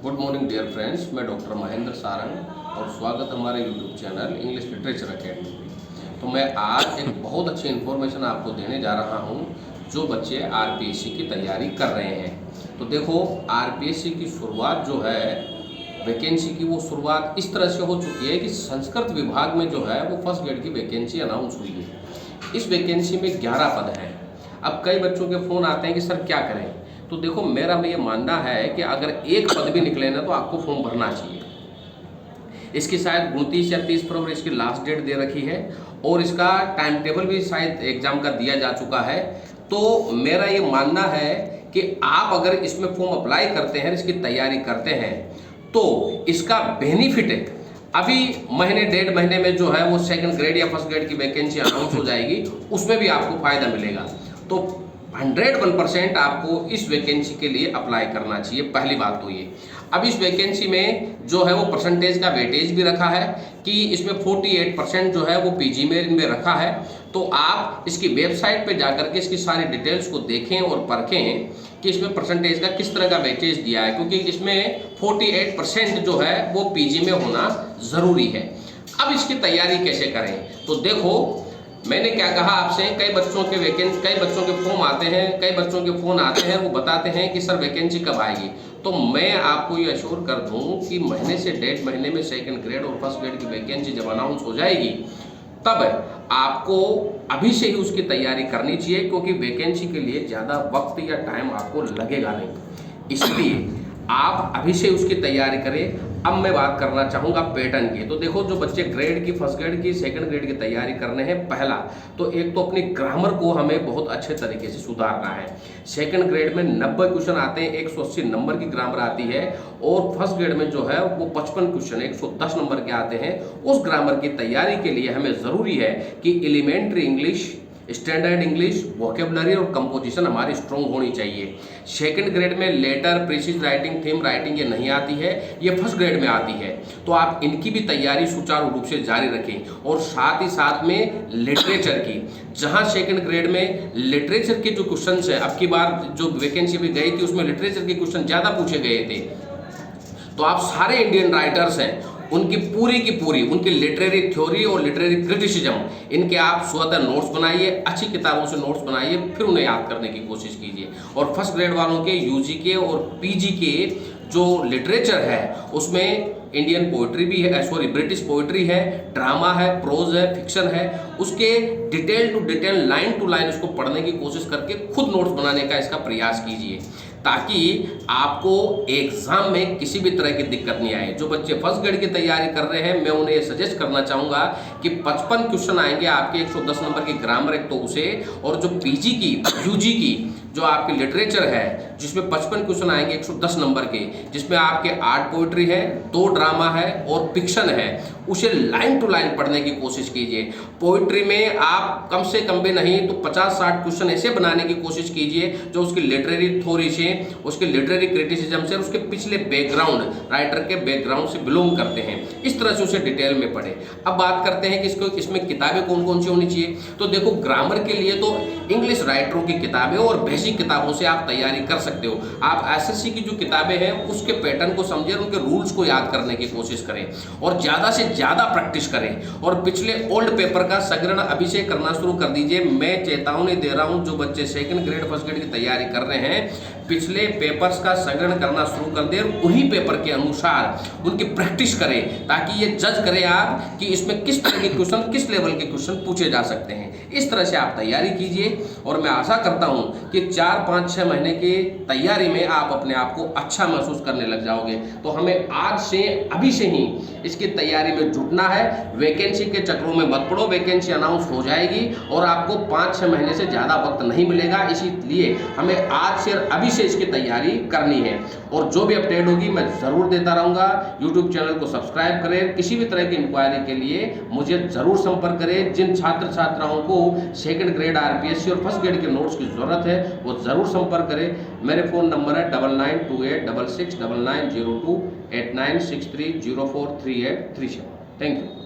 Good morning dear friends, मैं doctor Mahendra Sarang और स्वागत है हमारे YouTube channel English literature academy में। तो मैं आज एक बहुत अच्छी इन्फॉर्मेशन आपको देने जा रहा हूं जो बच्चे आरपीएससी की तैयारी कर रहे हैं। तो देखो, आरपीएससी की शुरुआत जो है वैकेंसी की, वो शुरुआत इस तरह से हो चुकी है कि संस्कृत विभाग में जो है वो फर्स्ट ग्रेड की वैकेंसी अनाउंस हुई है। इस वैकेंसी में 11 पद हैं। अब कई बच्चों के फ़ोन आते हैं कि सर क्या करें। तो देखो, मेरा ये मानना है कि अगर एक पद भी निकले ना तो आपको फॉर्म भरना चाहिए। इसकी शायद 29 या 30 फरवरी इसकी लास्ट डेट दे रखी है और इसका टाइम टेबल भी शायद एग्जाम का दिया जा चुका है। तो मेरा ये मानना है कि आप अगर इसमें फॉर्म अप्लाई करते हैं, इसकी तैयारी करते हैं, तो इसका बेनिफिट है अभी महीने 1.5 महीने में जो है वो सेकंड ग्रेड या फर्स्ट ग्रेड की वैकेंसी अनाउंस हो जाएगी, उसमें भी आपको फायदा मिलेगा। तो 101% आपको इस वैकेंसी के लिए अप्लाई करना चाहिए। पहली बात तो ये। अब इस वैकेंसी में जो है वो परसेंटेज का वेटेज भी रखा है कि इसमें 48% जो है वो पीजी में रखा है। तो आप इसकी वेबसाइट पे जाकर के इसकी सारी डिटेल्स को देखें और परखें कि इसमें परसेंटेज का किस तरह का वेटेज दिया है, क्योंकि इसमें 48% जो है वो पीजी में होना ज़रूरी है। अब इसकी तैयारी कैसे करें? तो देखो, मैंने क्या कहा आपसे, कई बच्चों के फॉर्म आते हैं, कई बच्चों के फ़ोन आते हैं, वो बताते हैं कि सर वैकेंसी कब आएगी। तो मैं आपको ये अश्योर कर दूं कि महीने से 1.5 महीने में सेकंड ग्रेड और फर्स्ट ग्रेड की वैकेंसी जब अनाउंस हो जाएगी, तब आपको अभी से ही उसकी तैयारी करनी चाहिए, क्योंकि वैकेंसी के लिए ज़्यादा वक्त या टाइम आपको लगेगा नहीं। इसलिए आप अभी से उसकी तैयारी करें। अब मैं बात करना चाहूँगा पैटर्न की। तो देखो, जो बच्चे ग्रेड की, फर्स्ट ग्रेड की, सेकंड ग्रेड की तैयारी करने हैं, पहला तो एक तो अपनी ग्रामर को हमें बहुत अच्छे तरीके से सुधारना है। सेकंड ग्रेड में 90 क्वेश्चन आते हैं, 180 नंबर की ग्रामर आती है, और फर्स्ट ग्रेड में जो है वो 55 क्वेश्चन 110 नंबर के आते हैं। उस ग्रामर की तैयारी के लिए हमें ज़रूरी है कि elementary English, standard English, vocabulary और कंपोजिशन हमारी स्ट्रॉन्ग होनी चाहिए। सेकंड ग्रेड में letter, precis writing, theme writing ये नहीं आती है, ये फर्स्ट ग्रेड में आती है। तो आप इनकी भी तैयारी सुचारू रूप से जारी रखें। और साथ ही साथ में लिटरेचर की, जहां सेकंड ग्रेड में लिटरेचर के जो क्वेश्चन है, अब की बार जो वैकेंसी भी गई थी उसमें लिटरेचर के क्वेश्चन ज़्यादा पूछे गए थे। तो आप सारे इंडियन राइटर्स हैं, उनकी पूरी की पूरी उनकी लिटरेरी थ्योरी और लिटरेरी क्रिटिसिज्म, इनके आप स्वतः नोट्स बनाइए, अच्छी किताबों से नोट्स बनाइए, फिर उन्हें याद करने की कोशिश कीजिए। और फर्स्ट ग्रेड वालों के यूजी के और पीजी के जो लिटरेचर है उसमें इंडियन पोइट्री भी है, सॉरी ब्रिटिश पोइट्री है, ड्रामा है, प्रोज है, फिक्शन है, उसके detail to detail, line to line उसको पढ़ने की कोशिश करके खुद नोट्स बनाने का इसका प्रयास कीजिए, ताकि आपको एग्जाम में किसी भी तरह की दिक्कत नहीं आए। जो बच्चे फर्स्ट ग्रेड की तैयारी कर रहे हैं, मैं उन्हें ये सजेस्ट करना चाहूँगा कि 55 क्वेश्चन आएंगे आपके, 110 नंबर की ग्रामर एक तो उसे, और जो पीजी की, यूजी की जो आपकी लिटरेचर है जिसमें 55 क्वेश्चन आएंगे 110 नंबर के, जिसमें आपके 8 पोइट्री है, 2 ड्रामा है और फिक्शन है, उसे लाइन टू लाइन पढ़ने की कोशिश कीजिए। पोइट्री में आप कम से कम भी नहीं तो 50-60 क्वेश्चन ऐसे बनाने की कोशिश कीजिए जो उसकी लिटरेरी थ्योरी से, उसके लिटरेरी क्रिटिसिज्म से, उसके पिछले बैकग्राउंड, राइटर के बैकग्राउंड से बिलोंग करते हैं, इस तरह से उसे डिटेल में पढ़े। अब बात करते हैं कि इसमें किताबें कौन कौन सी होनी चाहिए। तो देखो, ग्रामर के लिए तो इंग्लिश राइटरों की किताबें और बेसिक किताबों से आप तैयारी कर सकते हो। आप एसएससी की जो किताबें हैं उसके पैटर्न को समझें, उनके रूल्स को याद करने की कोशिश करें और ज़्यादा से ज़्यादा प्रैक्टिस करें। और पिछले ओल्ड पेपर का संग्रहण अभी से करना शुरू कर दीजिए। मैं चेतावनी दे रहा हूं, जो बच्चे सेकंड ग्रेड फर्स्ट ग्रेड की तैयारी कर रहे हैं, पिछले पेपर्स का संग्रहण करना शुरू कर दें, उन्हीं पेपर के अनुसार उनकी प्रैक्टिस करें, ताकि ये जज करें आप कि इसमें किस तरह के क्वेश्चन, किस लेवल के क्वेश्चन पूछे जा सकते हैं। इस तरह से आप तैयारी कीजिए और मैं आशा करता हूं कि 4-5-6 महीने की तैयारी में आप अपने आप को अच्छा महसूस करने लग जाओगे। तो हमें आज से, अभी से ही इसकी तैयारी में जुटना है। वैकेंसी के चक्रों में मत पड़ो, वैकेंसी अनाउंस हो जाएगी और आपको 5-6 महीने से ज़्यादा वक्त नहीं मिलेगा। इसीलिए हमें आज से, अभी से इसकी तैयारी करनी है। और जो भी अपडेट होगी मैं ज़रूर देता रहूँगा। यूट्यूब चैनल को सब्सक्राइब करें। किसी भी तरह की इंक्वायरी के लिए मुझे ज़रूर संपर्क करें। जिन छात्र छात्राओं को सेकंड ग्रेड आरपीएससी और फर्स्ट ग्रेड के नोट्स की ज़रूरत है वो ज़रूर संपर्क करें। मेरे फ़ोन नंबर है 9928669902 8963043837। Thank you.